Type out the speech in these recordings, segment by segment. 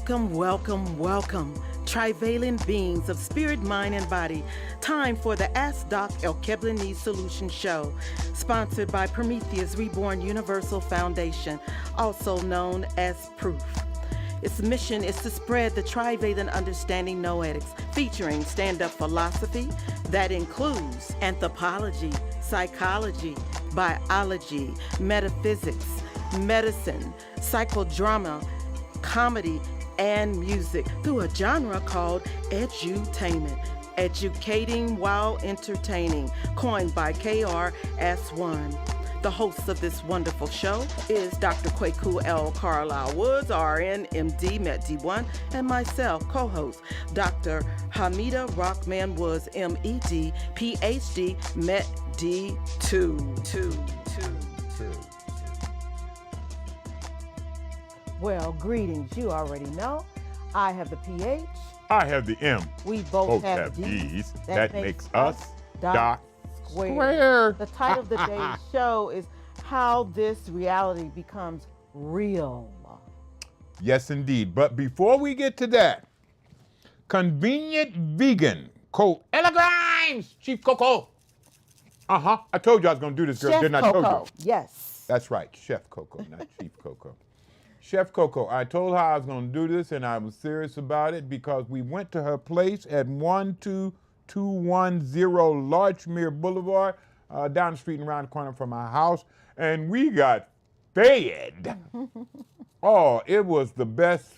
Welcome, welcome, welcome, trivalent beings of spirit, mind, and body. Time for the Ask Doc Alkebulanese Solution Show, sponsored by Prometheus Reborn Universal Foundation, also known as Proof. Its mission is to spread the trivalent understanding noetics, featuring stand-up philosophy that includes anthropology, psychology, biology, metaphysics, medicine, psychodrama, comedy, and music through a genre called edutainment, educating while entertaining, coined by KRS-One. The host of this wonderful show is Dr. Kwaku L. Carlisle Woods, RN, MD, MED-D1, and myself, co-host, Dr. Hamida Rockman Woods, MED, PhD, MED-D2. Well, greetings. You already know. I have the PH. I have the M. We both have D's. D's. That makes us Doc Square. The title of the day's show is How This Reality Becomes Real. Yes, indeed. But before we get to that, convenient vegan, Ella Grimes, Chief Coco. I told you I was going to do this, girl. Chef Didn't I Coco. told you? Yes. That's right, Chef Coco, not Chief Coco. Chef Coco, I told her I was going to do this, and I was serious about it because we went to her place at 12210 Larchmere Boulevard, down the street and around the corner from my house, and we got fed. Oh, it was the best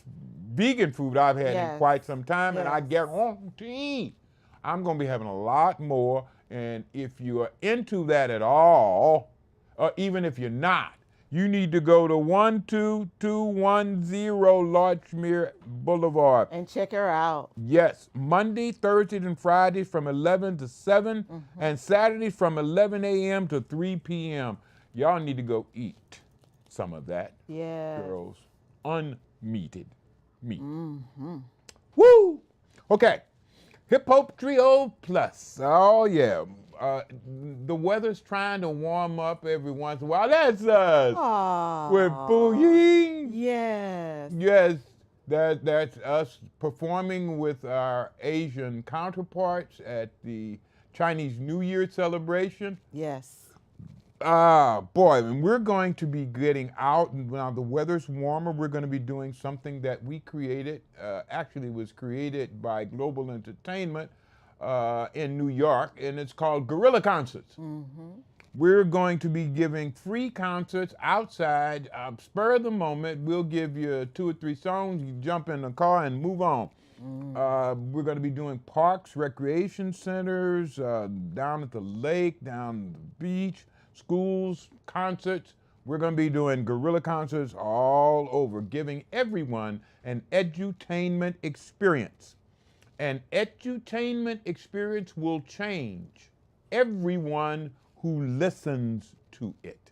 vegan food I've had in quite some time, and I guarantee I'm going to be having a lot more, and if you are into that at all, or even if you're not, you need to go to 12210 Larchmere Boulevard. And check her out. Yes, Monday, Thursdays, and Fridays from 11 to 7, and Saturdays from 11 a.m. to 3 p.m. Y'all need to go eat some of that. Yeah. Girls, unmeated meat. Woo! Okay, Hip Hop Trio Plus. Oh, yeah. The weather's trying to warm up every once in a while. That's us. Aww. With Fu Ying. Yes. Yes, that's us performing with our Asian counterparts at the Chinese New Year celebration. Yes. Boy, and we're going to be getting out, and now the weather's warmer, we're going to be doing something that we created, actually was created by Global Entertainment, in New York, and it's called Guerrilla Concerts. We're going to be giving free concerts outside, spur of the moment. We'll give you 2 or 3 songs, you jump in the car and move on. We're going to be doing parks, recreation centers, down at the lake, down the beach, schools, concerts. We're going to be doing guerrilla concerts all over, giving everyone an edutainment experience. An edutainment experience will change everyone who listens to it.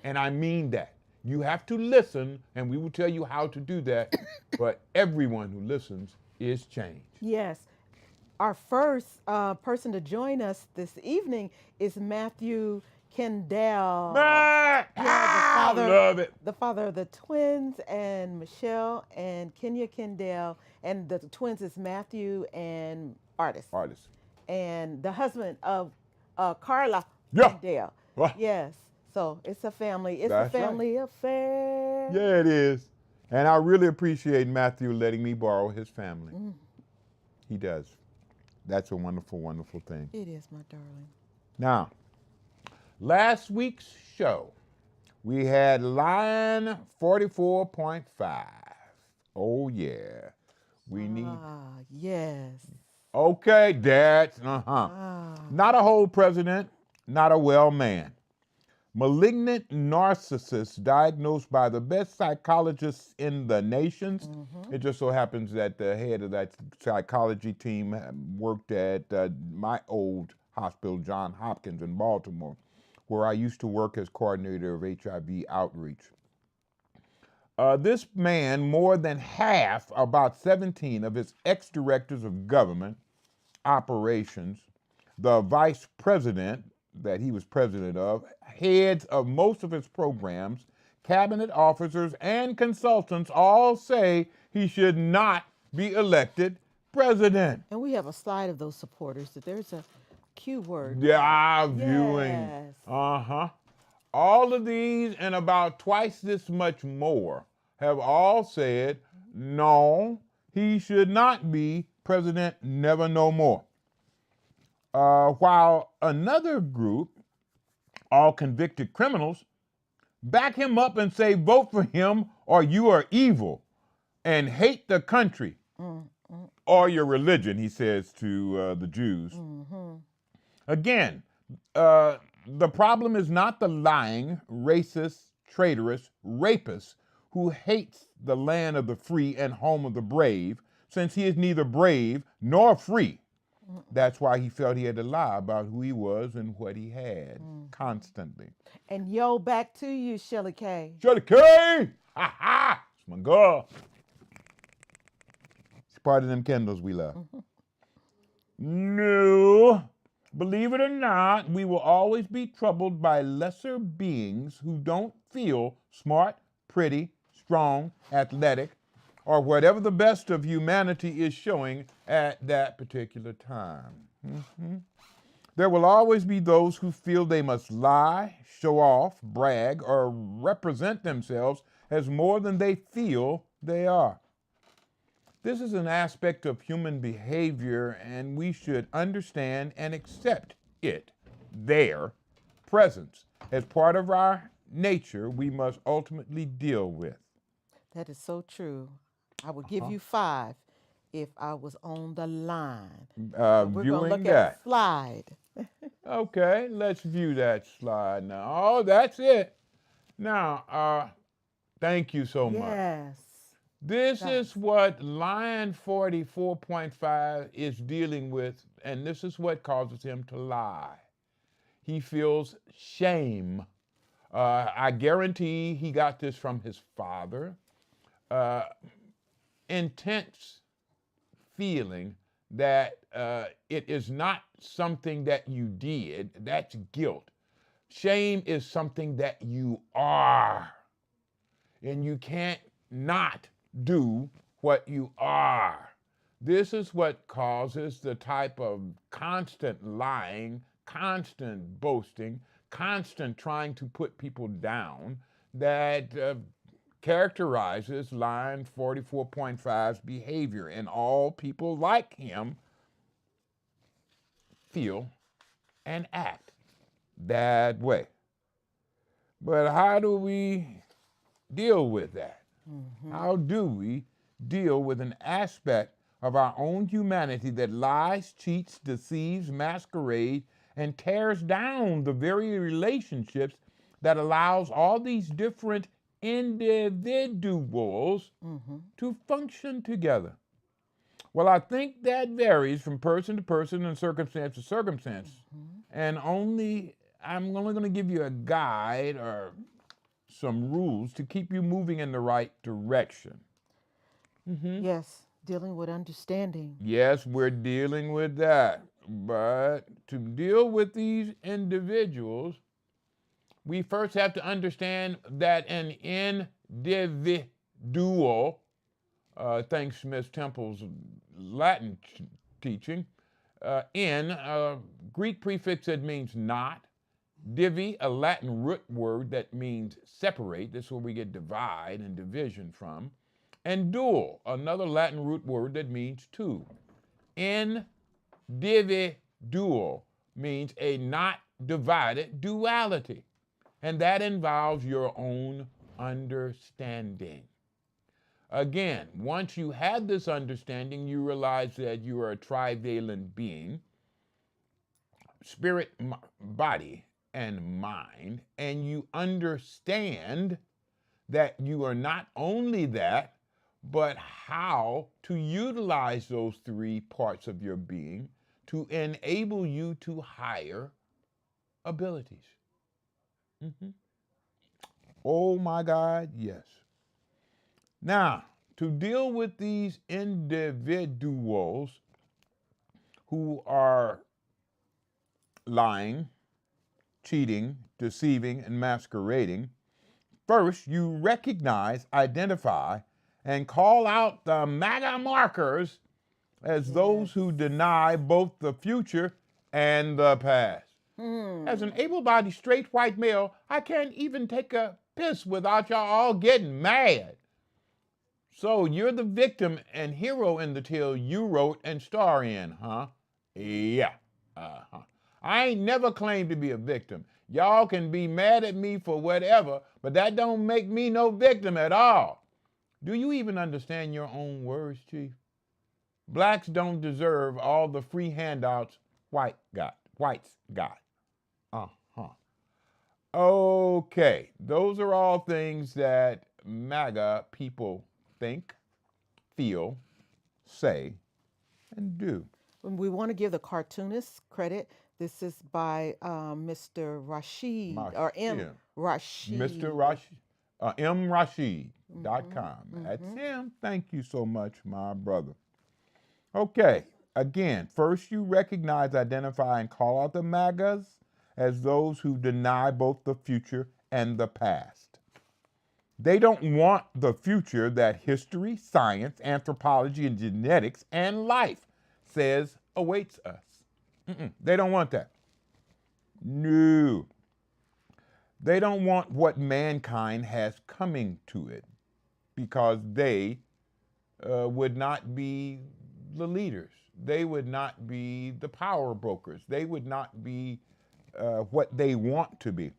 And I mean that. You have to listen, and we will tell you how to do that, but everyone who listens is changed. Yes. Our first person to join us this evening is Matthew Kendall. I love it. The father of the twins, and Michelle and Kenya Kendall, and the twins is Matthew and Artist. And the husband of Carla Kendall. Yes. So it's a family. It's a family affair. Yeah, it is. And I really appreciate Matthew letting me borrow his family. He does. That's a wonderful, wonderful thing. It is, my darling. Now, last week's show, we had line 44.5. Oh, yeah. We need... yes. Okay, that's... Not a whole president, not a well man. Malignant narcissist diagnosed by the best psychologists in the nations. It just so happens that the head of that psychology team worked at my old hospital, Johns Hopkins in Baltimore, where I used to work as coordinator of HIV outreach. This man, more than half, about 17 of his ex-directors of government operations, the vice president that he was president of, heads of most of his programs, cabinet officers, and consultants all say he should not be elected president. And we have a slide of those supporters. That there's a Q word. Yeah, viewing. Yes. All of these and about twice this much more have all said, no, he should not be president, never no more. While another group, all convicted criminals, back him up and say, vote for him or you are evil and hate the country or your religion, he says to the Jews. Again, the problem is not the lying, racist, traitorous, rapist who hates the land of the free and home of the brave, since he is neither brave nor free. That's why he felt he had to lie about who he was and what he had constantly. And yo, back to you, Shelly K. Shelly K! Ha ha! It's my girl. It's part of them candles we love. No. Believe it or not, we will always be troubled by lesser beings who don't feel smart, pretty, strong, athletic, or whatever the best of humanity is showing at that particular time. There will always be those who feel they must lie, show off, brag, or represent themselves as more than they feel they are. This is an aspect of human behavior, and we should understand and accept it, their presence, as part of our nature we must ultimately deal with. That is so true. I would give you 5 if I was on the line. We're going to look at a slide. Okay, let's view that slide now. Oh, that's it. Now, thank you so much. Yes. This is what Lion 44.5 is dealing with, and this is what causes him to lie. He feels shame. I guarantee he got this from his father. Intense feeling that it is not something that you did, that's guilt. Shame is something that you are, and you can't not do what you are. This is what causes the type of constant lying, constant boasting, constant trying to put people down that characterizes Line 44.5's behavior, and all people like him feel and act that way. But how do we deal with that? How do we deal with an aspect of our own humanity that lies, cheats, deceives, masquerades, and tears down the very relationships that allows all these different individuals to function together? Well, I think that varies from person to person and circumstance to circumstance. And I'm only going to give you a guide or some rules to keep you moving in the right direction. Yes, dealing with understanding. Yes, we're dealing with that. But to deal with these individuals, we first have to understand that an individual, thanks to Miss Temple's Latin teaching, Greek prefix that means not, divi, a Latin root word that means separate, this is where we get divide and division from, and dual, another Latin root word that means two. Individual means a not divided duality, and that involves your own understanding. Again, once you have this understanding, you realize that you are a trivalent being, spirit, body, and mind, and you understand that you are not only that, but how to utilize those 3 parts of your being to enable you to higher abilities. Oh my God, yes. Now, to deal with these individuals who are lying, cheating, deceiving, and masquerading, first you recognize, identify, and call out the MAGA markers as those who deny both the future and the past. As an able-bodied straight white male, I can't even take a piss without y'all all getting mad. So you're the victim and hero in the tale you wrote and star in, huh? Yeah. I ain't never claimed to be a victim. Y'all can be mad at me for whatever, but that don't make me no victim at all. Do you even understand your own words, Chief? Blacks don't deserve all the free handouts whites got. Okay, those are all things that MAGA people think, feel, say, and do. We want to give the cartoonist credit. This is by Mr. Rashid or M. Rashid. Mr. Rashid, mrashid.com. That's him. Thank you so much, my brother. Okay, again, first you recognize, identify, and call out the MAGAs as those who deny both the future and the past. They don't want the future that history, science, anthropology, and genetics, and life says awaits us. They don't want that. No. They don't want what mankind has coming to it because they would not be the leaders. They would not be the power brokers. They would not be what they want to be.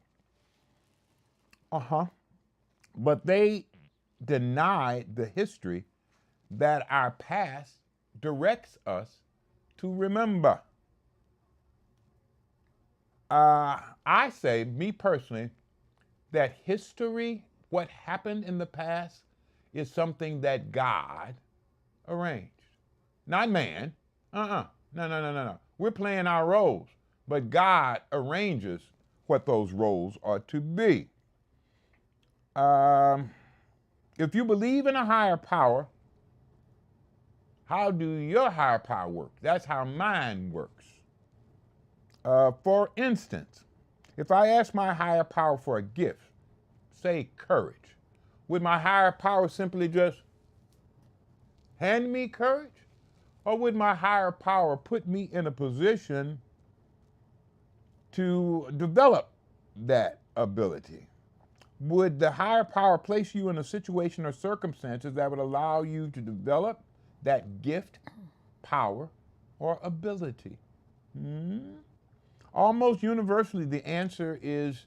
But they deny the history that our past directs us to remember. I say, me personally, that history, what happened in the past, is something that God arranged. Not man. No. We're playing our roles, but God arranges what those roles are to be. If you believe in a higher power, how do your higher power work? That's how mine works. For instance, if I ask my higher power for a gift, say courage, would my higher power simply just hand me courage? Or would my higher power put me in a position to develop that ability? Would the higher power place you in a situation or circumstances that would allow you to develop that gift, power, or ability? Almost universally, the answer is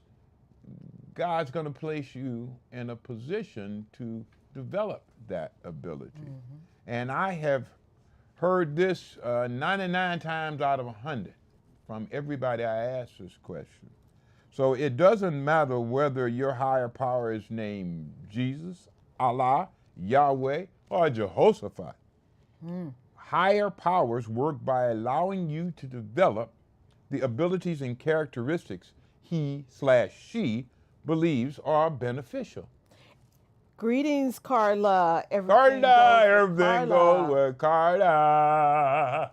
God's going to place you in a position to develop that ability. And I have heard this 99 times out of 100 from everybody I ask this question. So it doesn't matter whether your higher power is named Jesus, Allah, Yahweh, or Jehoshaphat. Higher powers work by allowing you to develop the abilities and characteristics he/she believes are beneficial. Greetings, Carla. Everything goes with Carla.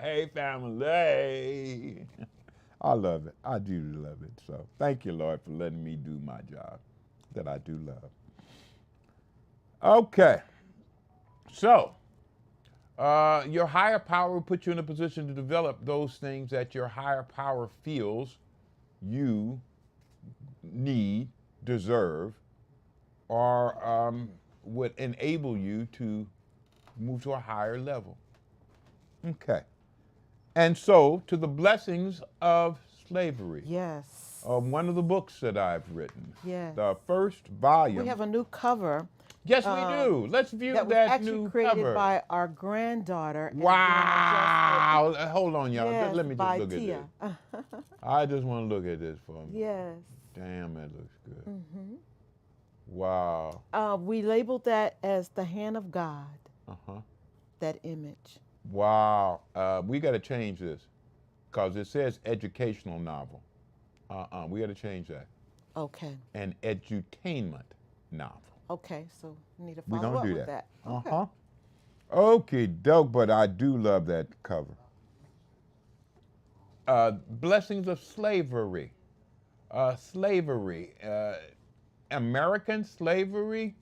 Hey, family. I love it. I do love it. So thank you, Lord, for letting me do my job that I do love. Okay. So your higher power will put you in a position to develop those things that your higher power feels you need, deserve, or would enable you to move to a higher level. Okay. And so, to the blessings of slavery. Yes. One of the books that I've written. Yes. The first volume. We have a new cover. Yes, we do. Let's view that new cover. That was actually created by our granddaughter. Wow. Hold on, y'all. Yes, Let me just look Tia. at this. I just want to look at this for me. Yes. Damn, that looks good. Wow. We labeled that as the hand of God. That image. Wow. We got to change this because it says educational novel. We got to change that. Okay. An edutainment novel. Okay, so we need to follow up with that. Okay. Okay, dope, but I do love that cover. Blessings of slavery. American slavery.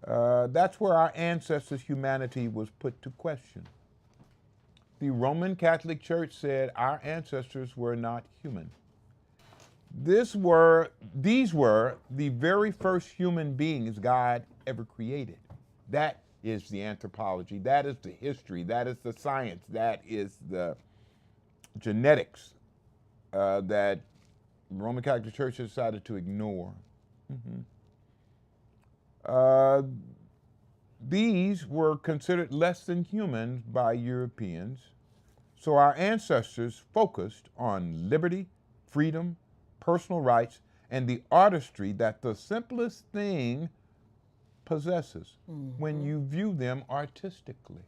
That's where our ancestors' humanity was put to question. The Roman Catholic Church said our ancestors were not human. These were the very first human beings God ever created. That is the anthropology, that is the history, that is the science, that is the genetics that the Roman Catholic Church decided to ignore. These were considered less than human by Europeans, so our ancestors focused on liberty, freedom, personal rights, and the artistry that the simplest thing possesses when you view them artistically.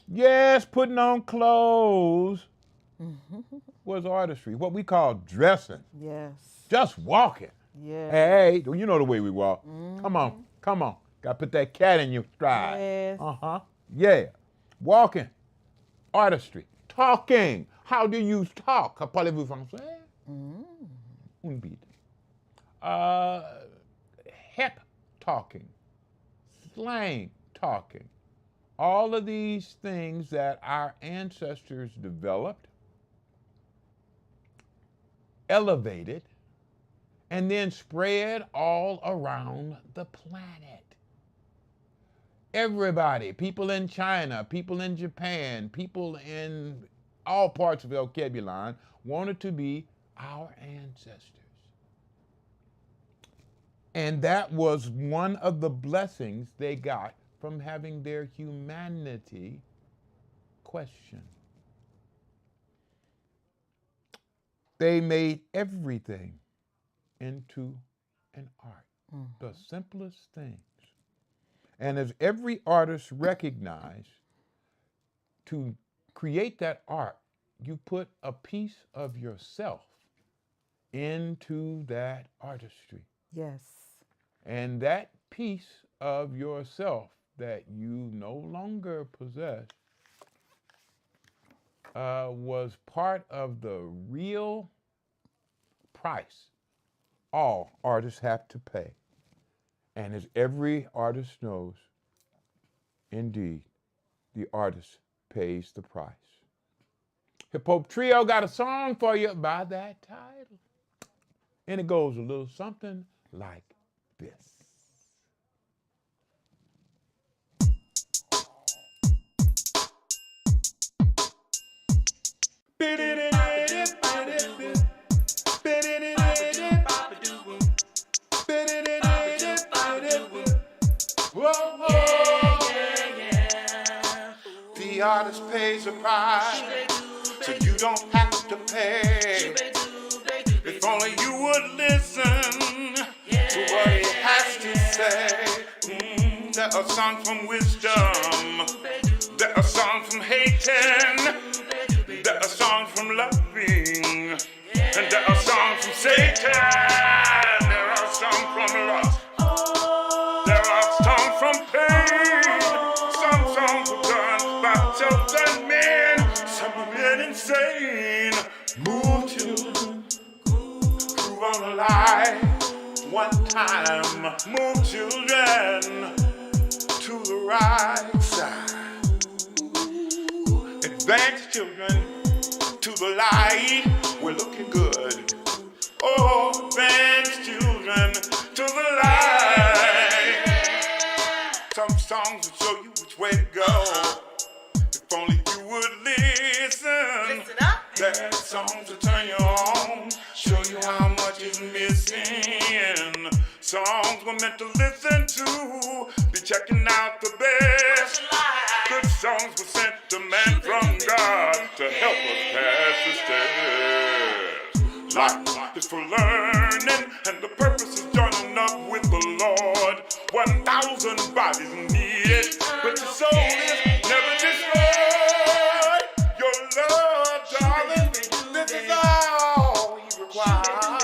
Yes, putting on clothes was artistry, what we call dressing. Yes. Just walking. Yes. Hey, you know the way we walk. Come on. Got to put that cat in your stride. Yes. Yeah. Walking. Artistry. Talking. How do you talk? Parlez-vous français? Un bit. Hep talking. Slang talking. All of these things that our ancestors developed, elevated, and then spread all around the planet. Everybody, people in China, people in Japan, people in all parts of Alkebulan wanted to be our ancestors. And that was one of the blessings they got from having their humanity questioned. They made everything into an art, the simplest things. And as every artist recognized, to create that art, you put a piece of yourself into that artistry. Yes. And that piece of yourself that you no longer possess was part of the real price all artists have to pay. And as every artist knows, indeed, the artist pays the price. Hip Hop Trio got a song for you by that title. And it goes a little something like this. The artist pays a price, so you don't have to pay. If only you would listen to what he has to say. There are songs from wisdom, there are songs from hating, there are songs from loving, and there are songs from Satan. There are songs from lust, there are songs from pain. Some songs were done by children men, some men insane. Move children, groove on a lie. One time, move children to the right side. Advance children to the light. We're looking good. Oh, advance children to the light. Some songs will show you which way to go. If only you would listen. Listen up. There are songs will turn you on, show you how much is missing. Songs we're meant to listen to, be checking out the best. Good songs were sent to man from God to help us pass the steps. Life is for learning, and the purpose is joining up with the Lord. 1,000 bodies needed, but your soul is never destroyed. Your love, darling, this is all you require.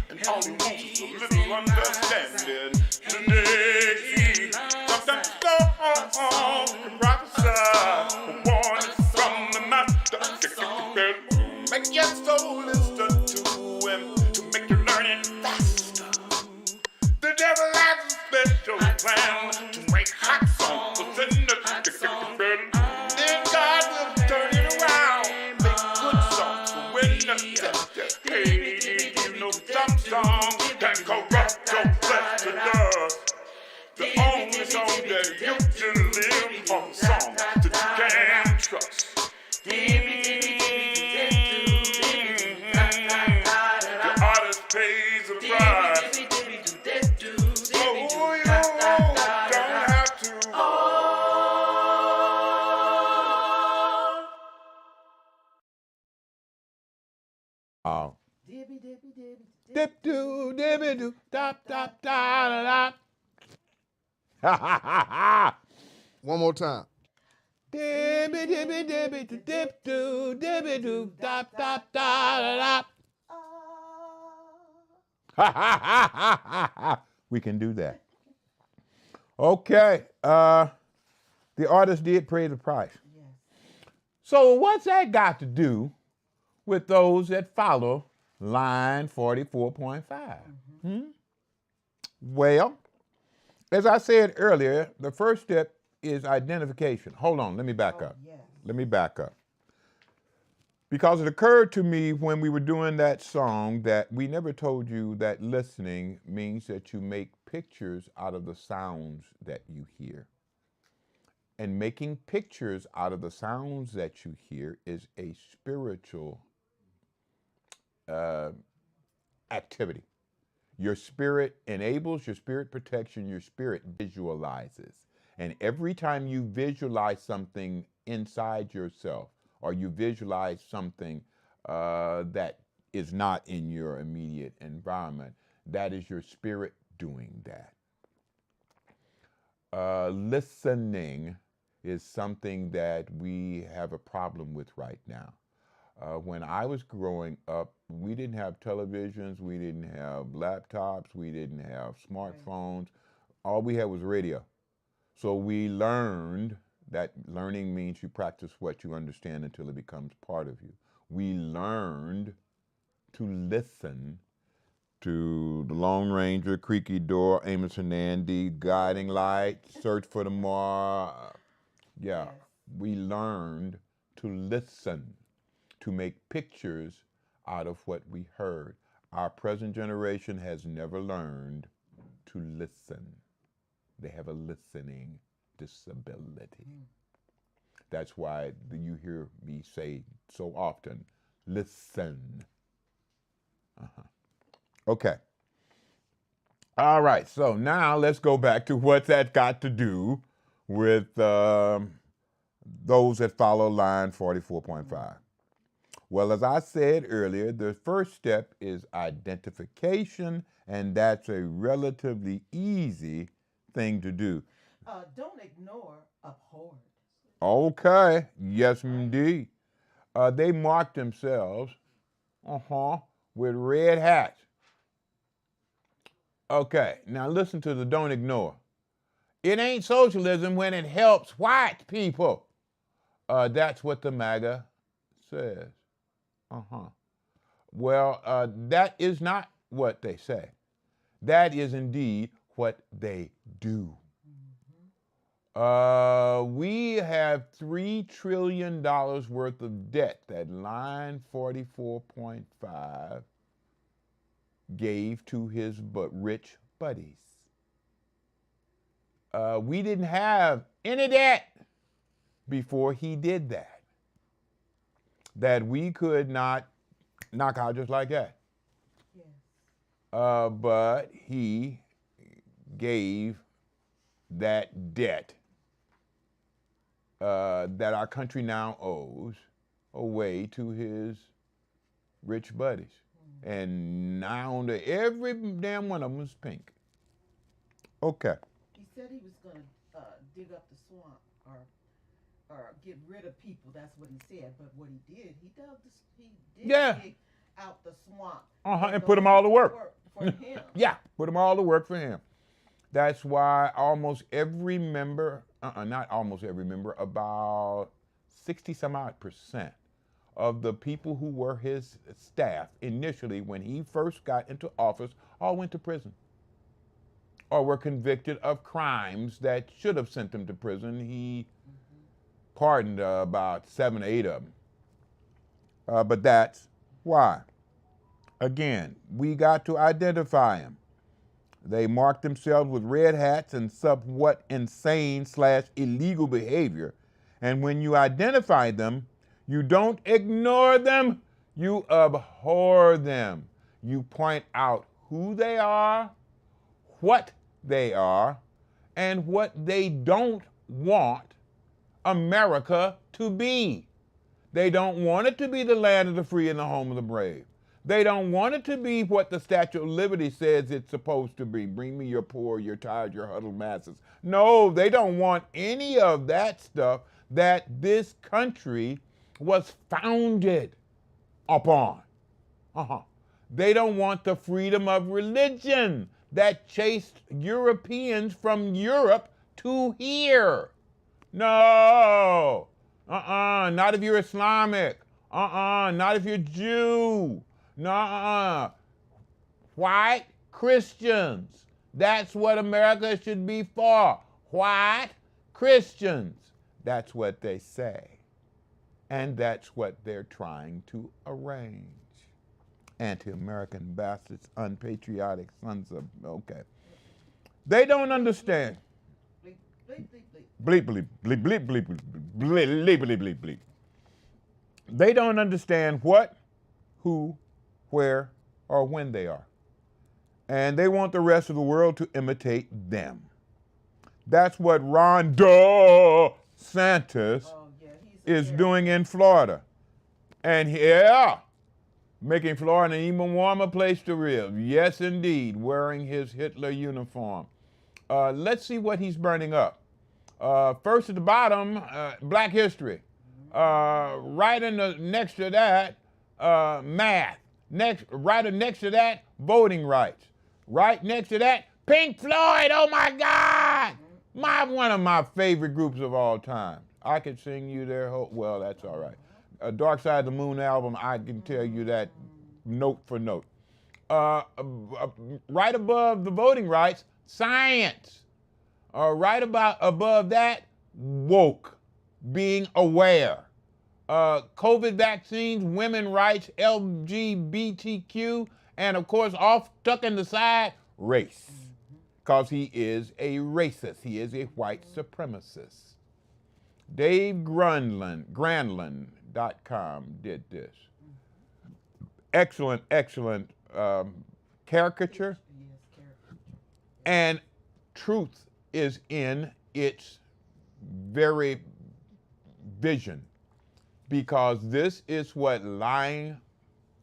And all you want is a little understanding today. Sometimes songs can prophesy a warning from the master. Make your soul listen to him to make you learn it faster. The devil has Dibby, dibby, dibby, Dip doo, dibby doo, dop, dop, da, da, da. Ha, ha, ha, ha. One more time. Dibby, dibby, dibby, doo, dip doo, dibby doo, dop, dop, da, da, da. Ha, ha, ha, ha, ha, ha. We can do that. Okay. The artist did pay the price. Yes. So what's that got to do with those that follow line 44.5? Well, as I said earlier, the first step is identification. Hold on, let me back up. Yes. Let me back up. Because it occurred to me when we were doing that song that we never told you that listening means that you make pictures out of the sounds that you hear. And making pictures out of the sounds that you hear is a spiritual activity. Your spirit enables, your spirit protects, and your spirit visualizes. And every time you visualize something inside yourself, or you visualize something that is not in your immediate environment, that is your spirit doing that. Listening is something that we have a problem with right now. When I was growing up, we didn't have televisions, we didn't have laptops, we didn't have smartphones. All we had was radio. So we learned that learning means you practice what you understand until it becomes part of you. We learned to listen to The Lone Ranger, Creaky Door, Amos and Andy, Guiding Light, Search for the Mar. Yeah, Yes. we learned to listen, to make pictures out of what we heard. Our present generation has never learned to listen. They have a listening disability. That's why you hear me say so often, listen. Okay. All right, so now let's go back to what's that got to do with those that follow line 44.5. Well, as I said earlier, the first step is identification, and that's a relatively easy thing to do. Don't ignore, abhor. Okay, yes indeed. They marked themselves, with red hats. Okay, now listen to the don't ignore. It ain't socialism when it helps white people. That's what the MAGA says. Well, that is not what they say. That is indeed what they do. We have $3 trillion worth of debt that line 44.5 gave to his rich buddies. We didn't have any debt before he did that. That we could not knock out just like that. Yes. But he gave that debt that our country now owes away to his rich buddies. And now every damn one of them is pink. Okay. He said he was going to dig up the swamp or get rid of people. That's what he said. But what he did, he did dig out the swamp. And put them all to work. For him. Yeah, put them all to work for him. That's why almost every member, not almost every member, about 60-some-odd% of the people who were his staff initially when he first got into office all went to prison or were convicted of crimes that should have sent them to prison. He pardoned about 7 or 8 of them. But that's why. Again, we got to identify him. They marked themselves with red hats and somewhat insane/illegal behavior. And when you identify them, you don't ignore them, you abhor them. You point out who they are, what they are, and what they don't want America to be. They don't want it to be the land of the free and the home of the brave. They don't want it to be what the Statue of Liberty says it's supposed to be. Bring me your poor, your tired, your huddled masses. No, they don't want any of that stuff that this country was founded upon. They don't want the freedom of religion that chased Europeans from Europe to here. No. Not if you're Islamic. Not if you're Jew. No. White Christians. That's what America should be for. White Christians. That's what they say. And that's what they're trying to arrange. Anti-American bastards, unpatriotic sons of, okay. They don't understand. Bleep, bleep, bleep, bleep, bleep, bleep, bleep, bleep, bleep, bleep. They don't understand what, who, where, or when they are. And they want the rest of the world to imitate them. That's what Ron DeSantis is doing in Florida. And making Florida an even warmer place to live. Yes, indeed, wearing his Hitler uniform. Let's see what he's burning up. First at the bottom, Black history. Right next to that, math. Right next to that, voting rights. Right next to that, Pink Floyd. Oh my God! One of my favorite groups of all time. I could sing you their whole. Well, that's all right. Dark Side of the Moon album. I can tell you that note for note. Right above the voting rights, science. Right above that, woke, being aware. COVID vaccines, women rights, LGBTQ, and of course, tucked in the side, race. Because he is a racist. He is a white supremacist. Dave Granlund.com did this. Excellent caricature. And truth is in its very vision, because this is what Line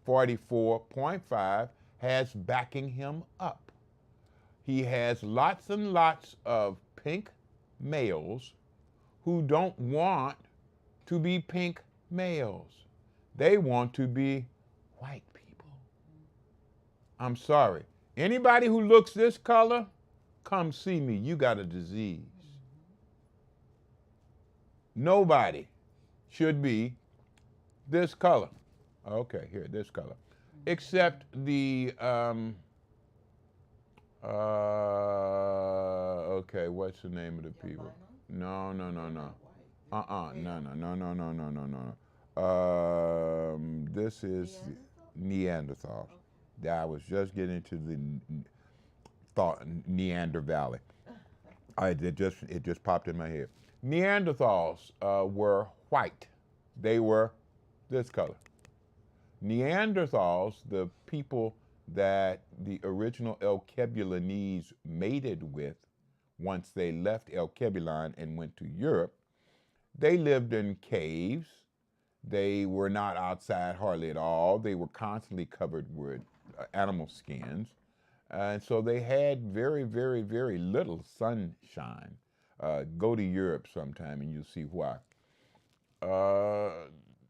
44.5 has backing him up. He has lots and lots of pink males who don't want to be pink males. They want to be white people. I'm sorry. Anybody who looks this color, come see me. You got a disease. Nobody should be this color. Okay, here, this color. Except the, okay, what's the name of the people? No. This is Neanderthals. I was just getting to the thought Neander Valley. It just popped in my head. Neanderthals were white. They were this color. Neanderthals, the people that the original Alkebulanese mated with once they left Alkebulan and went to Europe, they lived in caves. They were not outside hardly at all. They were constantly covered with animal skins. And so they had very, very, very little sunshine. Go to Europe sometime and you'll see why.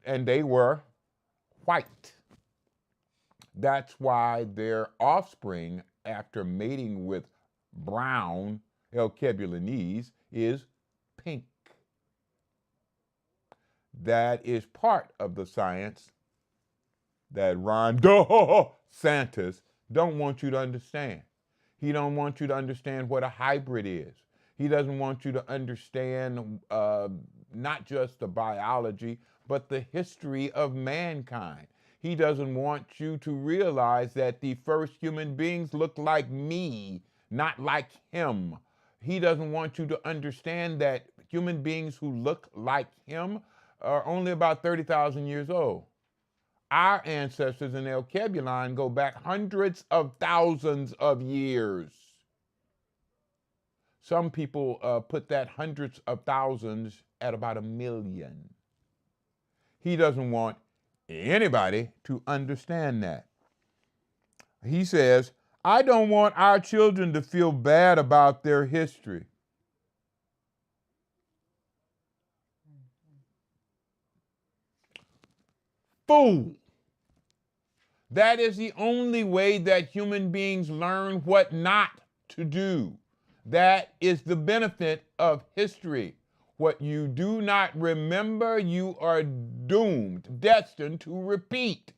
And they were white. That's why their offspring, after mating with brown Alkebulanese, is pink. That is part of the science that Ron DeSantis don't want you to understand. He don't want you to understand what a hybrid is. He doesn't want you to understand not just the biology, but the history of mankind. He doesn't want you to realize that the first human beings looked like me, not like him. He doesn't want you to understand that human beings who look like him are only about 30,000 years old. Our ancestors in Alkebulan go back hundreds of thousands of years. Some people put that hundreds of thousands at about 1 million. He doesn't want anybody to understand that. He says, I don't want our children to feel bad about their history. Fool. That is the only way that human beings learn what not to do. That is the benefit of history. What you do not remember, you are doomed, destined to repeat.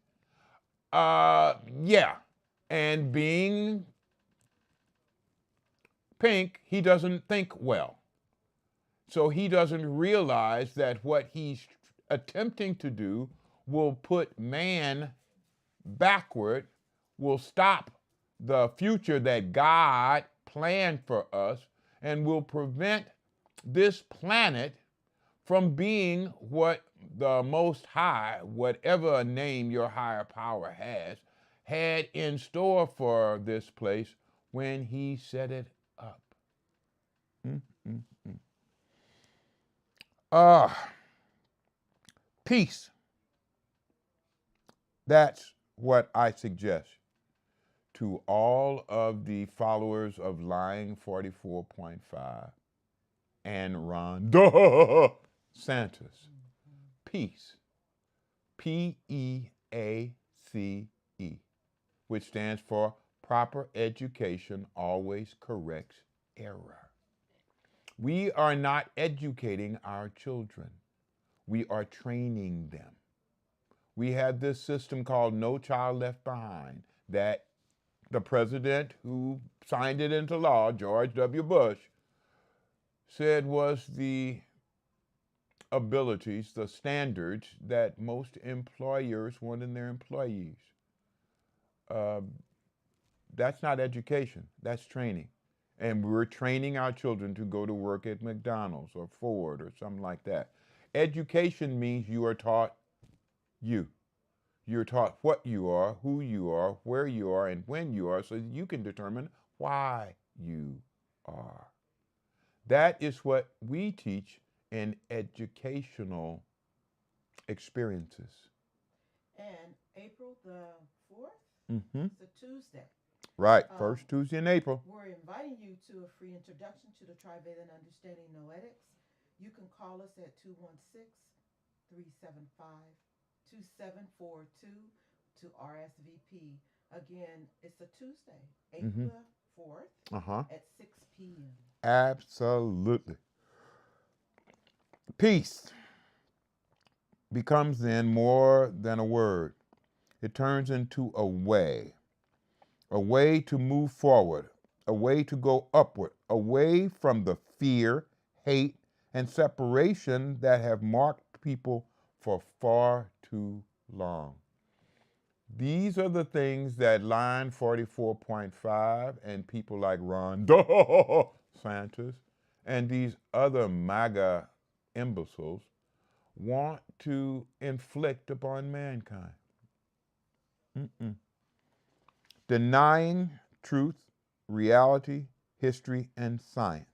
Yeah. And being Pink, he doesn't think well. So he doesn't realize that what he's attempting to do will put man backward, will stop the future that God planned for us, and will prevent this planet from being what the Most High, whatever name your higher power has, had in store for this place when he set it up. Peace. That's what I suggest to all of the followers of Lying 44.5 and Ron DeSantis. Peace. P-E-A-C-E, which stands for proper education always corrects error. We are not educating our children. We are training them. We have this system called No Child Left Behind that the president who signed it into law, George W. Bush, said was the abilities, the standards that most employers want in their employees. That's not education, that's training. And we're training our children to go to work at McDonald's or Ford or something like that. Education means you are taught you. You're taught what you are, who you are, where you are, and when you are, so that you can determine why you are. That is what we teach in educational experiences. And April the 4th, it's a Tuesday. Right, first Tuesday in April. We're inviting you to a free introduction to the Trivalent Understanding Noetics. You can call us at 216-375-2742 to RSVP. Again, it's a Tuesday, April 4th at 6 p.m. Absolutely. Peace becomes then more than a word. It turns into a way to move forward, a way to go upward, away from the fear, hate, and separation that have marked people for far too long. These are the things that Line 44.5 and people like Ron DeSantis and these other MAGA imbeciles want to inflict upon mankind. Denying truth, reality, history, and science.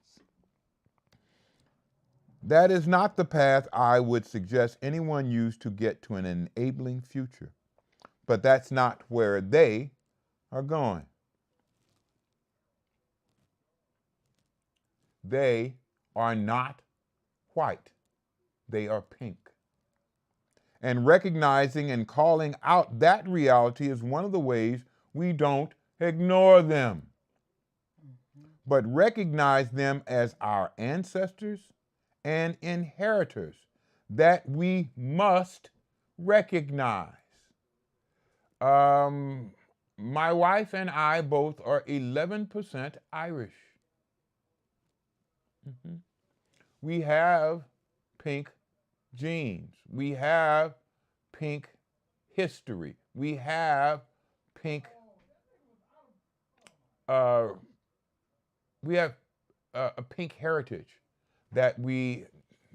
That is not the path I would suggest anyone use to get to an enabling future. But that's not where they are going. They are not white. They are pink. And recognizing and calling out that reality is one of the ways we don't ignore them, but recognize them as our ancestors and inheritors that we must recognize. My wife and I both are 11% Irish. We have pink genes. We have pink history. We have pink. We have a pink heritage that we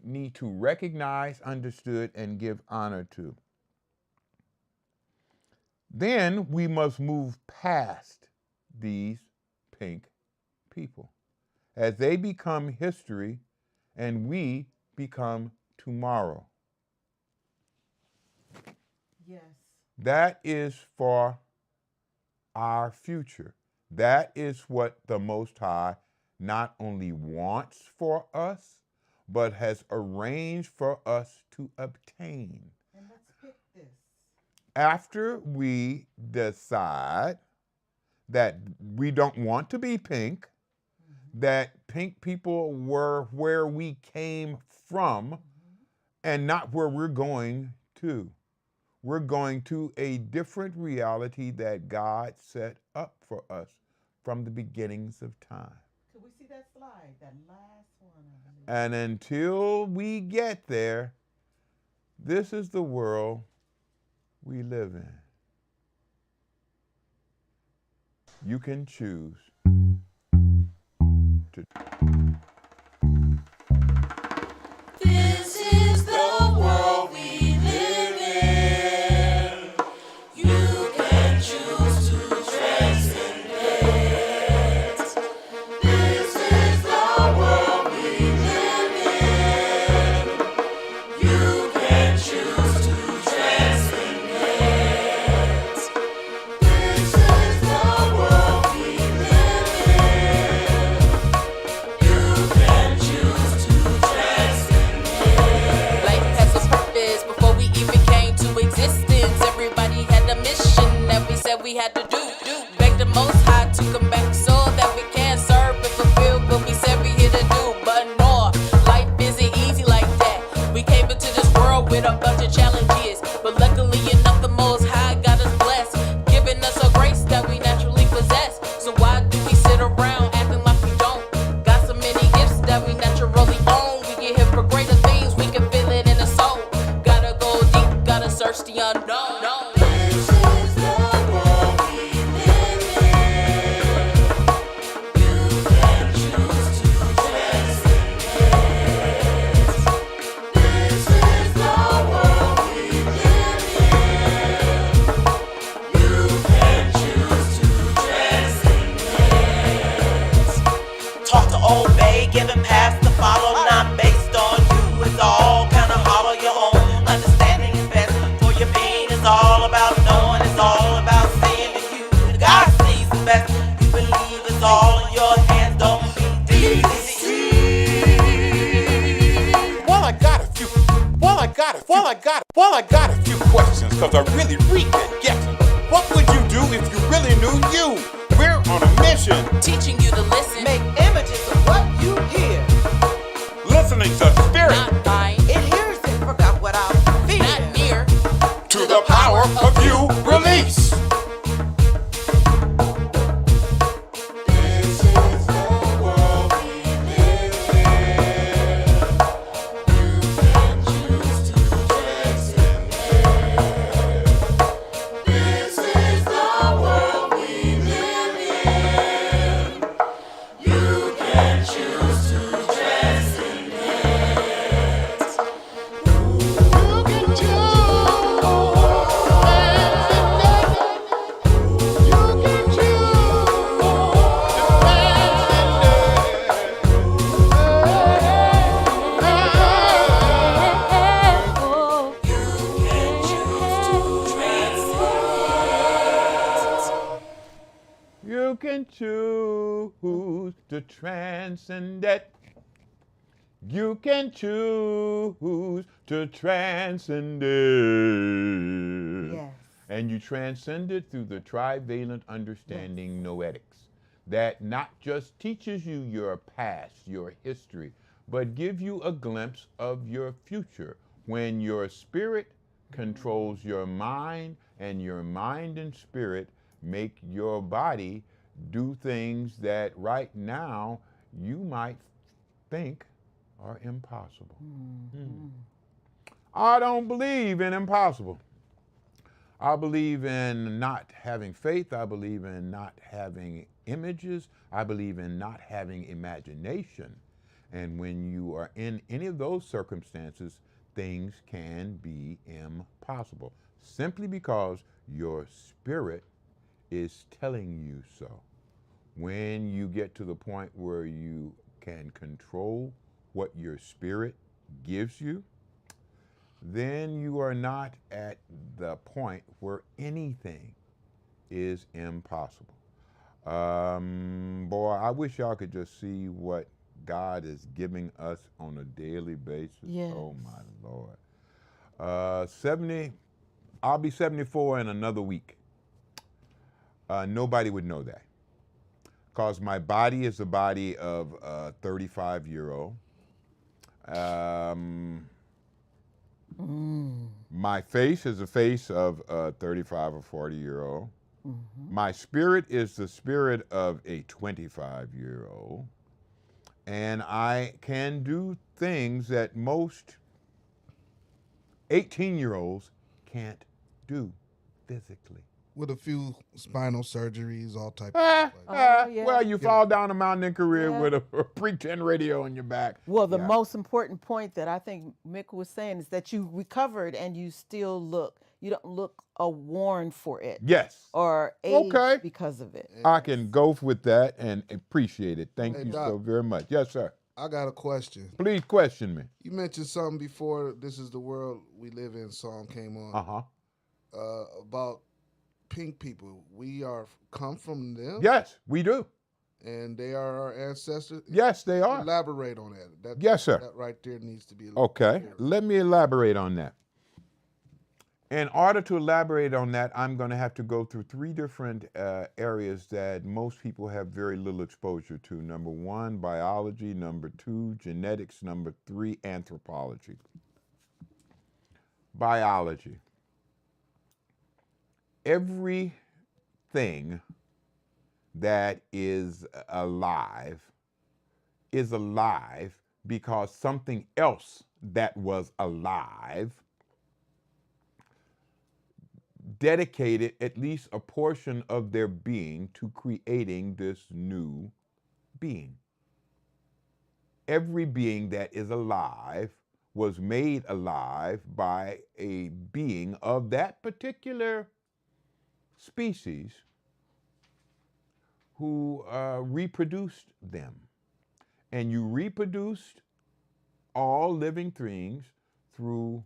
need to recognize, understood, and give honor to. Then we must move past these pink people as they become history and we become tomorrow. Yes. That is for our future. That is what the Most High not only wants for us, but has arranged for us to obtain. And let's pick this. After we decide that we don't want to be pink, that pink people were where we came from and not where we're going to. We're going to a different reality that God set up for us from the beginnings of time. Could we see that slide, that last one? And until we get there, this is the world we live in. You can choose to. This is the world we live in. You can choose to transcend it. This is the world we live in. You can choose to transcend it. This is the world we live in. You can choose to transcend it. Life has a purpose before we even came to existence. Everybody had a mission that we said we had to do. Beg the Most High to come back so that we can serve and fulfill what we said we here to do. But no, life isn't easy like that. We came into this world with a bunch of challenges, but luckily enough, the Most High got us blessed, giving us a grace that we naturally possess. So why do we sit around acting like we don't? Got so many gifts that we naturally own. We get here for greater things, we can feel it in the soul. Gotta go deep, gotta search the unknown. This is the world we live in. You can choose to transcend it. This is the world we live in. You can choose to transcend it. Talk to obey, giving past to follow, not based on you. It's all kind of hollow, your own understanding is best for your being. It's all about knowing, it's all about seeing that you. God sees the best. You believe it's all in your hands, don't be deceived. Well, I got a few questions, cause I really get guessing. What would you do if you really knew you? We're on a mission, Teaching you to listen, Make images of what you hear. listening to spirit, not mind, It hears it, forgot what I feel. not near. to the power of you release. This is the world we live in. You can choose to transcend it. This is the world we live in. You can choose to transcend it. You can choose. You can choose to transcend it. You can choose to transcend it. Yes. And you transcend it through the trivalent understanding noetics that not just teaches you your past, your history, but give you a glimpse of your future when your spirit controls your mind and your mind and spirit make your body do things that right now you might think are impossible. I don't believe in impossible. I believe in not having faith. I believe in not having images. I believe in not having imagination. And when you are in any of those circumstances, things can be impossible simply because your spirit is telling you so. When you get to the point where you can control what your spirit gives you, then you are not at the point where anything is impossible. Boy, I wish y'all could just see what God is giving us on a daily basis. Yes. Oh my Lord. 70, I'll be 74 in another week. Nobody would know that. Because my body is the body of a 35-year-old. My face is the face of a 35 or 40-year-old. My spirit is the spirit of a 25-year-old. And I can do things that most 18-year-olds can't do physically. With a few spinal surgeries, all type Ah, of stuff like that. Oh, yeah. Well, you fall down a mountain in career Yeah. with a pre-10 radio on your back. Well, the Yeah. most important point that I think Mick was saying is that you recovered and you still you don't look worn for it. Yes. Or aged Okay. because of it. I can go with that and appreciate it. Thank Hey, you Doc. so very much. Yes, sir. I got a question. Please question me. You mentioned something before "This Is the World We Live In" song came on Uh-huh. about pink people. We come from them, Yes, we do. and they are our ancestors. Yes, they are. Elaborate on that. Yes, sir. That right there needs to be. Okay, let me elaborate on that. In order to elaborate on that, I'm going to have to go through three different areas that most people have very little exposure to. Number one, biology. Number two, genetics. Number three, anthropology. Biology. Everything that is alive because something else that was alive dedicated at least a portion of their being to creating this new being. Every being that is alive was made alive by a being of that particular species who reproduced them. And you reproduced all living things through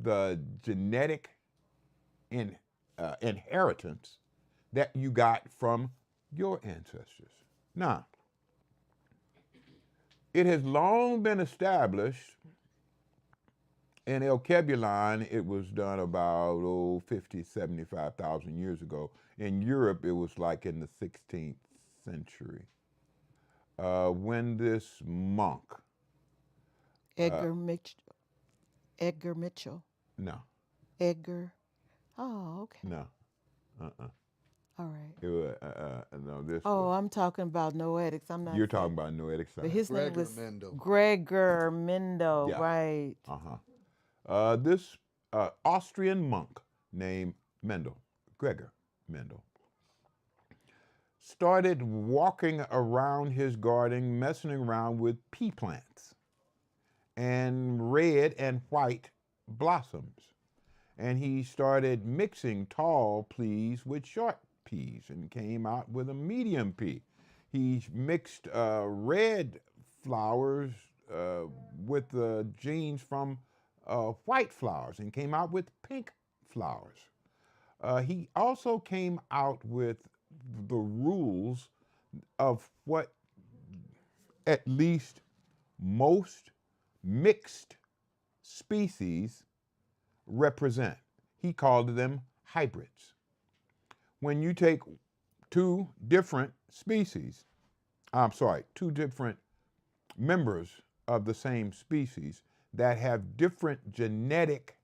the genetic inheritance that you got from your ancestors. Now, it has long been established in Alkebulanese, it was done about 50, 75,000 years ago. In Europe, it was like in the 16th century. When this monk, Edgar Mitchell. no, Edgar. Oh, okay. no, All right. it was, no, this Oh, was, I'm talking about noetics. I'm not. you're talking about noetic But science. his name Gregor was Mendel. Gregor Mendel, Yeah. right? This Austrian monk named Mendel, Gregor Mendel, started walking around his garden, messing around with pea plants and red and white blossoms. And he started mixing tall peas with short peas and came out with a medium pea. He mixed red flowers with the genes from white flowers and came out with pink flowers. He also came out with the rules of what at least most mixed species represent. He called them hybrids. When you take two different members of the same species that have different genetic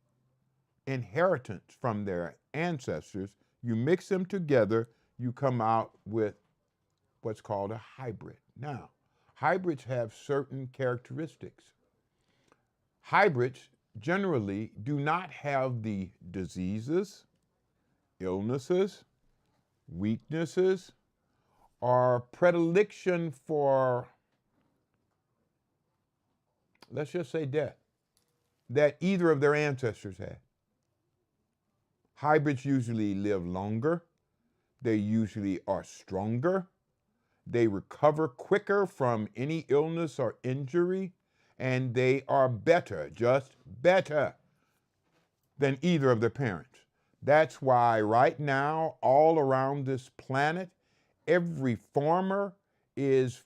inheritance from their ancestors, you mix them together, you come out with what's called a hybrid. Now, hybrids have certain characteristics. Hybrids generally do not have the diseases, illnesses, weaknesses, or predilection for, let's just say, death that either of their ancestors had. Hybrids usually live longer. They usually are stronger. They recover quicker from any illness or injury, and they are better, just better than either of their parents. That's why right now, all around this planet, every farmer is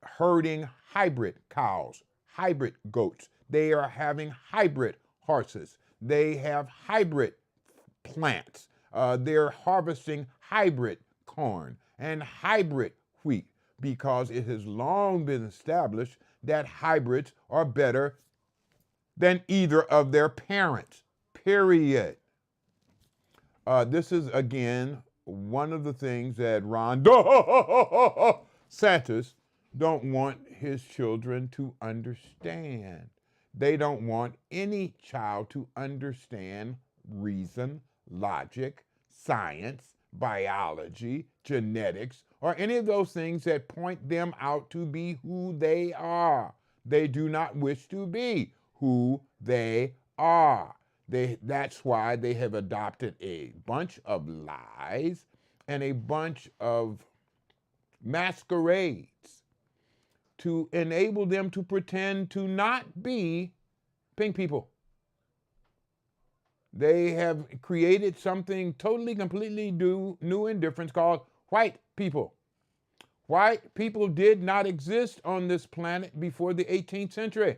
herding hybrid cows, hybrid goats. They are having hybrid horses. They have hybrid plants. They're harvesting hybrid corn and hybrid wheat because it has long been established that hybrids are better than either of their parents, period. This is, again, one of the things that Ron Santos don't want his children to understand. They don't want any child to understand reason, logic, science, biology, genetics, or any of those things that point them out to be who they are. They do not wish to be who they are. That's why they have adopted a bunch of lies and a bunch of masquerades to enable them to pretend to not be pink people. They have created something totally, completely new and different called white people. White people did not exist on this planet before the 18th century.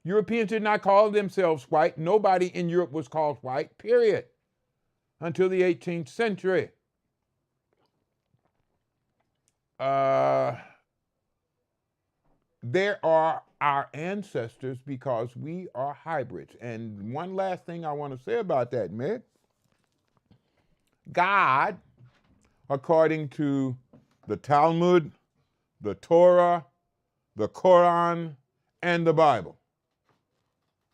Europeans did not call themselves white. Nobody in Europe was called white, period, until the 18th century. There are our ancestors because we are hybrids. And one last thing I want to say about that, Mick. God, according to the Talmud, the Torah, the Quran, and the Bible,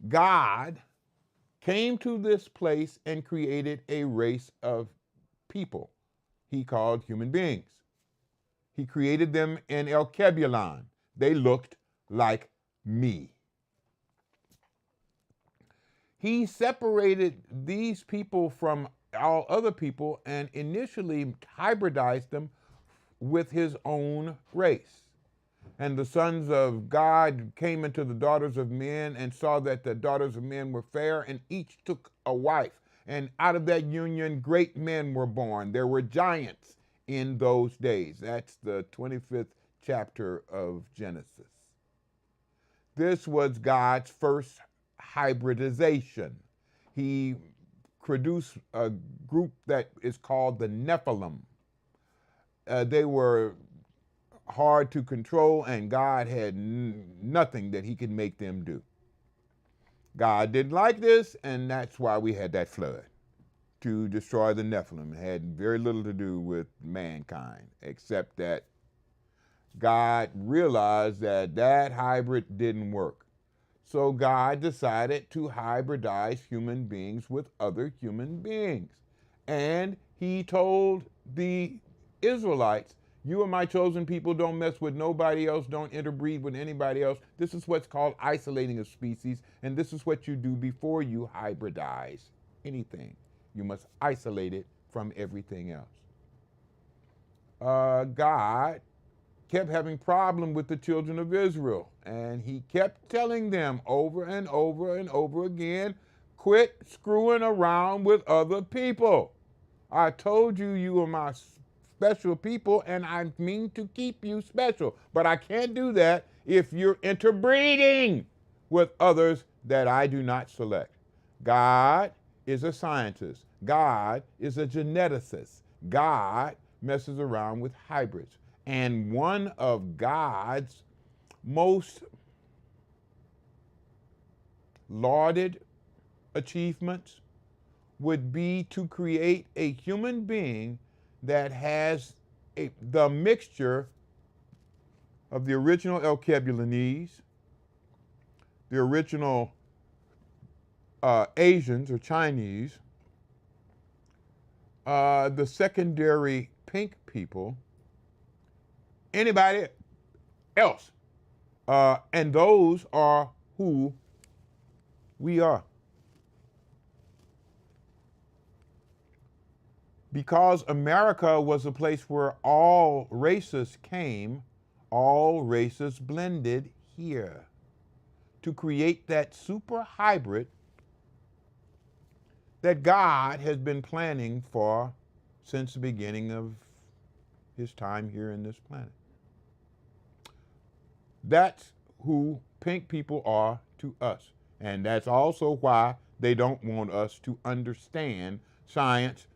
God came to this place and created a race of people he called human beings. He created them in Alkebulan. They looked like me. He separated these people from all other people and initially hybridized them with his own race. And the sons of God came into the daughters of men and saw that the daughters of men were fair, and each took a wife. And out of that union, great men were born. There were giants in those days. That's the 25th chapter of Genesis. This was God's first hybridization. He produced a group that is called the Nephilim. They were hard to control, and God had nothing that he could make them do. God didn't like this, and that's why we had that flood to destroy the Nephilim. It had very little to do with mankind, except that God realized that that hybrid didn't work. So God decided to hybridize human beings with other human beings. And he told the Israelites, you are my chosen people, don't mess with nobody else, don't interbreed with anybody else. This is what's called isolating a species, and this is what you do before you hybridize anything. You must isolate it from everything else. God kept having problem with the children of Israel, and he kept telling them over and over and over again, quit screwing around with other people. I told you you were my special people, and I mean to keep you special. But I can't do that if you're interbreeding with others that I do not select. God is a scientist. God is a geneticist. God messes around with hybrids. And one of God's most lauded achievements would be to create a human being that has the mixture of the original Alkebulanese, the original Asians or Chinese, the secondary pink people, anybody else. And those are who we are. Because America was a place where all races came, all races blended here to create that super hybrid that God has been planning for since the beginning of his time here in this planet. That's who pink people are to us. And that's also why they don't want us to understand science,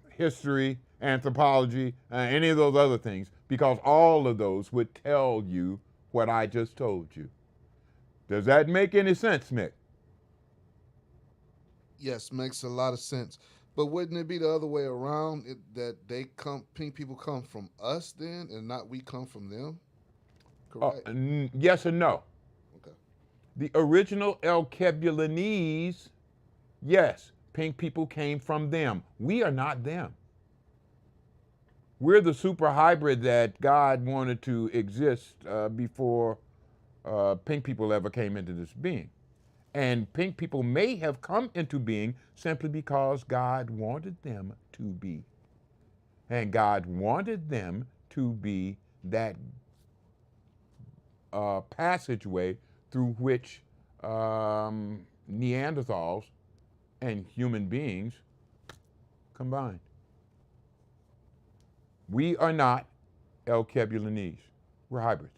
history, anthropology, any of those other things, because all of those would tell you what I just told you. Does that make any sense, Nick? Yes, makes a lot of sense. But wouldn't it be the other way around? That pink people come from us then, and not we come from them? Correct. Yes and no. Okay. The original Alkebulanese, yes, pink people came from them. We are not them. We're the super hybrid that God wanted to exist before pink people ever came into this being. And pink people may have come into being simply because God wanted them to be. And God wanted them to be that passageway through which Neanderthals and human beings combined. We are not Alkebulanese. We're hybrids.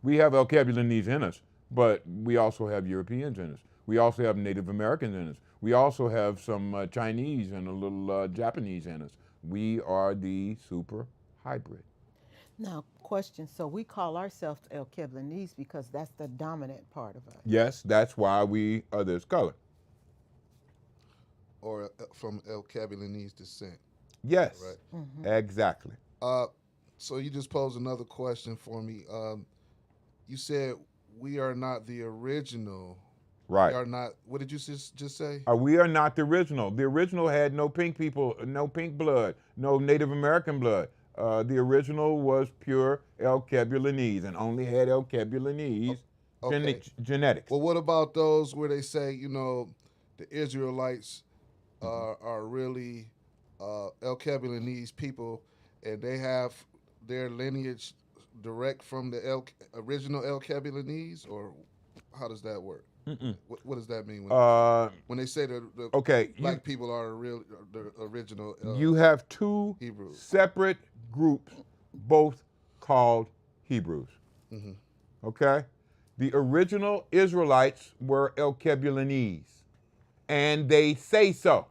We have Alkebulanese in us, but we also have Europeans in us. We also have Native Americans in us. We also have some Chinese and a little Japanese in us. We are the super hybrid. Now, question. So we call ourselves Alkebulanese because that's the dominant part of us. Yes, that's why we are this color. Or from Alkebulanese descent. Yes, Right. exactly. So you just posed another question for me. You said we are not the original. Right. We are not. What did you just say? We are not the original. The original had no pink people, no pink blood, no Native American blood. The original was pure Alkebulanese and only had Alkebulanese Okay. genetics. Well, what about those where they say, the Israelites are really Alkebulanese people, and they have their lineage direct from the original Alkebulanese, or how does that work? What does that mean when they say the Okay, black people are the original? You have two Hebrews. separate groups, both called Hebrews. Okay? The original Israelites were Alkebulanese, and they say so.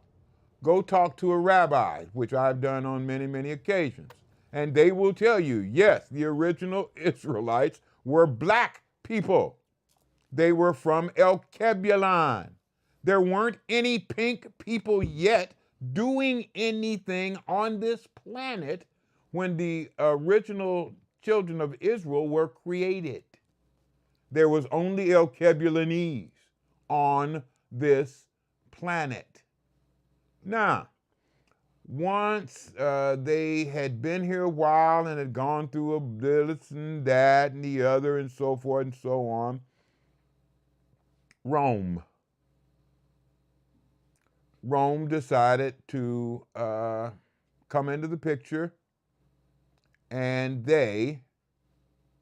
Go talk to a rabbi, which I've done on many, many occasions, and they will tell you, yes, the original Israelites were black people. They were from Alkebulan. There weren't any pink people yet doing anything on this planet when the original children of Israel were created. There was only Alkebulanese on this planet. Now, once they had been here a while and had gone through this and that and the other and so forth and so on, Rome decided to come into the picture, and they,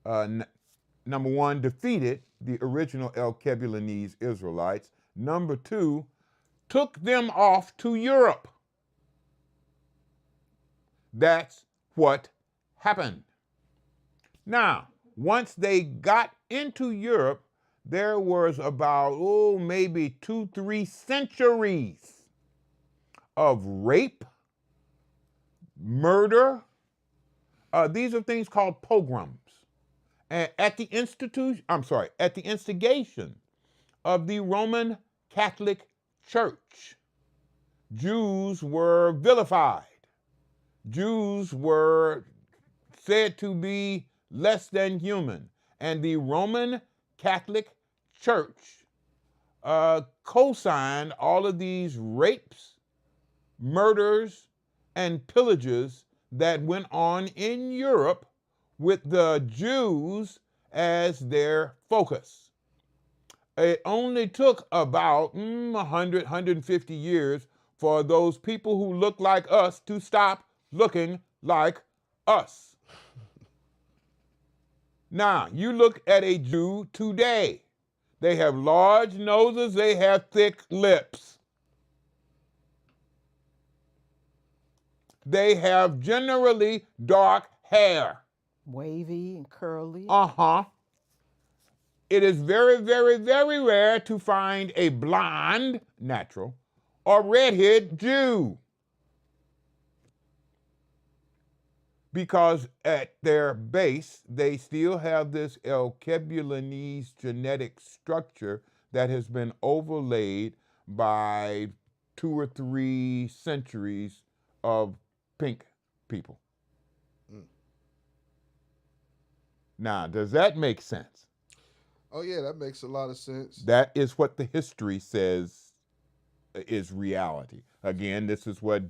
number one, defeated the original Alkebulanese Israelites. Number two, took them off to Europe. That's what happened. Now, once they got into Europe, there was about, maybe 2-3 centuries of rape, murder. These are things called pogroms. And at the instigation of the Roman Catholic Church, Jews were vilified. Jews were said to be less than human. And the Roman Catholic Church co-signed all of these rapes, murders, and pillages that went on in Europe with the Jews as their focus. It only took about 100, 150 years for those people who look like us to stop looking like us. Now, you look at a Jew today. They have large noses. They have thick lips. They have generally dark hair. Wavy and curly. Uh-huh. It is very, very, very rare to find a blonde, natural, or redhead Jew. Because at their base, they still have this Alkebulanese genetic structure that has been overlaid by 2 or 3 centuries of pink people. Now, does that make sense? Oh yeah, that makes a lot of sense. That is what the history says is reality. Again, this is what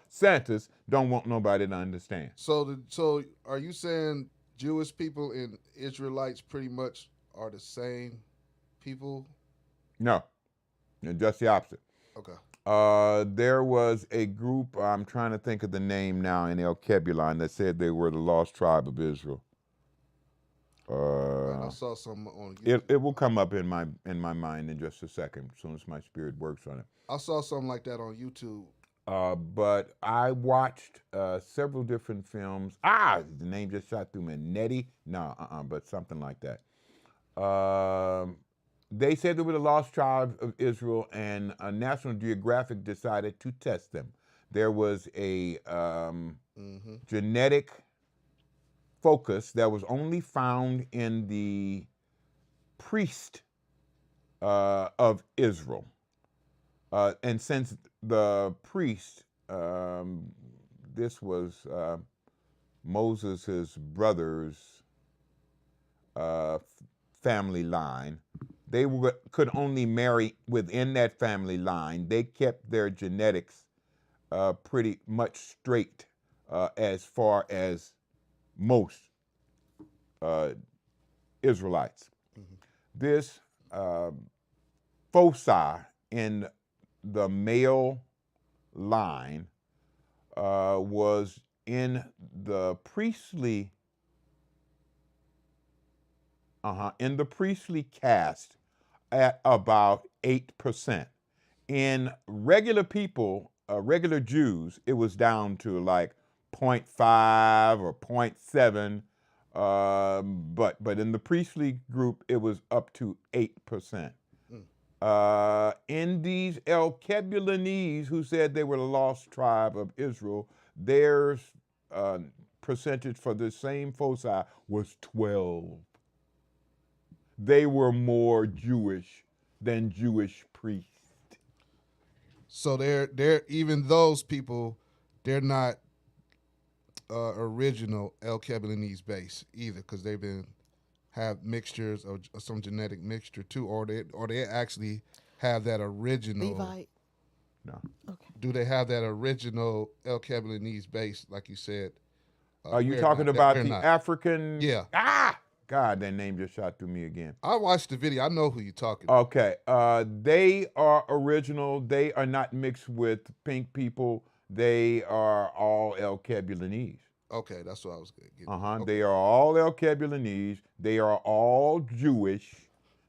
Santas don't want nobody to understand. So are you saying Jewish people and Israelites pretty much are the same people? No, just the opposite. Okay. There was a group, I'm trying to think of the name now, in Alkebulan that said they were the lost tribe of Israel. I saw some on YouTube. It will come up in my mind in just a second, as soon as my spirit works on it. I saw something like that on YouTube. But I watched several different films. The name just shot through me. Nettie? No, but something like that. They said they were the lost tribe of Israel, and National Geographic decided to test them. There was a genetic focus that was only found in the priest of Israel. And since the priest, this was Moses' brother's family line, they could only marry within that family line. They kept their genetics pretty much straight as far as most Israelites. This foci in the male line was in the priestly caste at about 8%. In regular people, regular Jews, it was down to like 0.5 or 0.7. But in the priestly group, it was up to 8%. In these Alkebulanese, who said they were the lost tribe of Israel, their percentage for the same foci was 12. They were more Jewish than Jewish priests. So they're even those people, they're not original Alkebulanese base either, because they've been have mixtures of some genetic mixture too, or they actually have that original. Levite. No. Okay. Do they have that original Alkebulanese base, like you said? Are you we're talking not- about we're the not. African? Yeah. God, that name just shot through me again. I watched the video. I know who you're talking about. Okay, they are original. They are not mixed with pink people. They are all Alkebulanese. Okay, that's what I was getting. Okay. They are all Alkebulanese. They are all Jewish.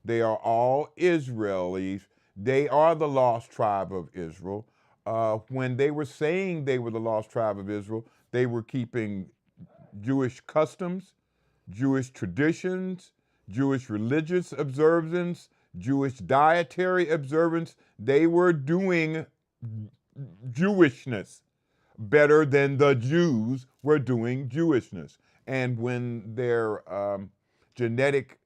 They are all Israelis. They are the lost tribe of Israel. When they were saying they were the lost tribe of Israel, they were keeping Jewish customs, Jewish traditions, Jewish religious observance, Jewish dietary observance. They were doing Jewishness better than the Jews were doing Jewishness. And when their genetic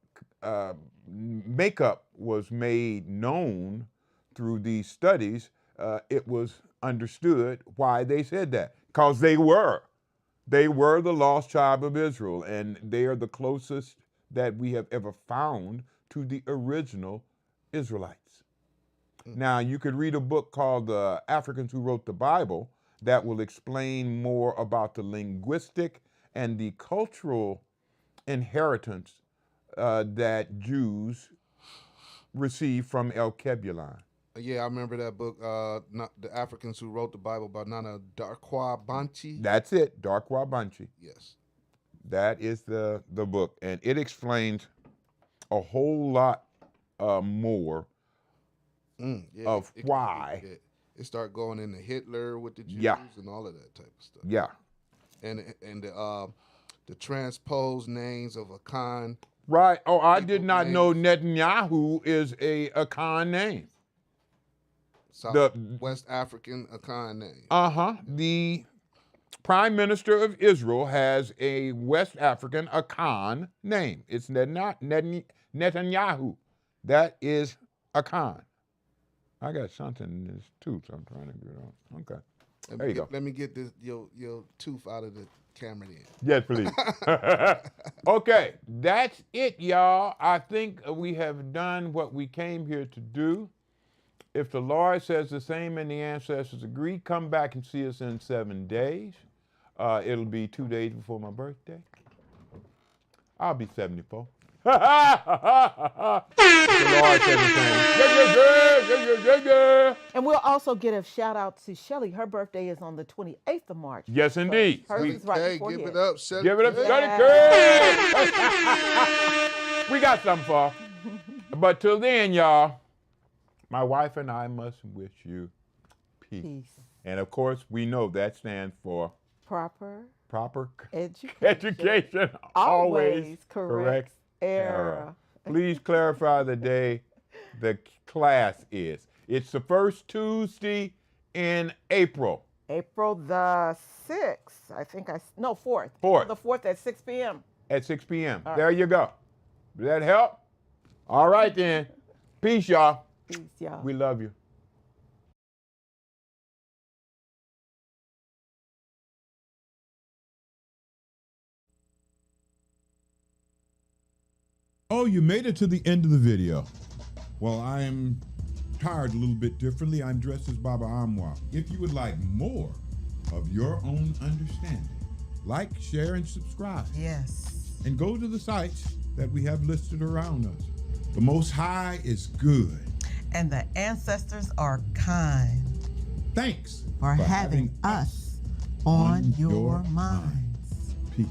makeup was made known through these studies, it was understood why they said that. Because they were. They were the lost tribe of Israel, and they are the closest that we have ever found to the original Israelites. Now, you could read a book called The Africans Who Wrote the Bible that will explain more about the linguistic and the cultural inheritance that Jews received from Alkebulan. Yeah, I remember that book, not The Africans Who Wrote the Bible, by Nana Darkwa Banchi. That's it, Darkwa Banchi. Yes. That is the book, and it explains a whole lot more of why. It start going into Hitler with the Jews and all of that type of stuff. Yeah. And the transposed names of Akan. Right. Oh, I did not know Netanyahu is a Akan name. West African Akan name. The Prime Minister of Israel has a West African Akan name. It's Netanyahu. That is Akan. I got something in this tooth, so I'm trying to get it on. Okay. There you go. Let me get this your tooth out of the camera then. Yes, please. Okay, that's it, y'all. I think we have done what we came here to do. If the Lord says the same and the ancestors agree, come back and see us in 7 days. It'll be 2 days before my birthday. I'll be 74. The Lord says the same. And we'll also get a shout out to Shelly. Her birthday is on the 28th of March. Yes, indeed. Hers is right before give his. it up, Shelly. Give it up, Shelly. We got something for her. But till then, y'all, my wife and I must wish you peace. And of course, we know that stands for proper education always corrects error. Please clarify the day the class is. It's the first Tuesday in April. April the 6th, I think 4th. 4th. The 4th at 6 p.m. At 6 p.m. All There right. you go. Does that help? All right then. Peace, y'all. Peace, y'all. We love you. Oh, you made it to the end of the video. Well, I am tired a little bit differently. I'm dressed as Baba Amwa. If you would like more of your own understanding, like, share, and subscribe. Yes. And go to the sites that we have listed around us. The Most High is good. And the ancestors are kind Thanks for having us on your minds. Peace.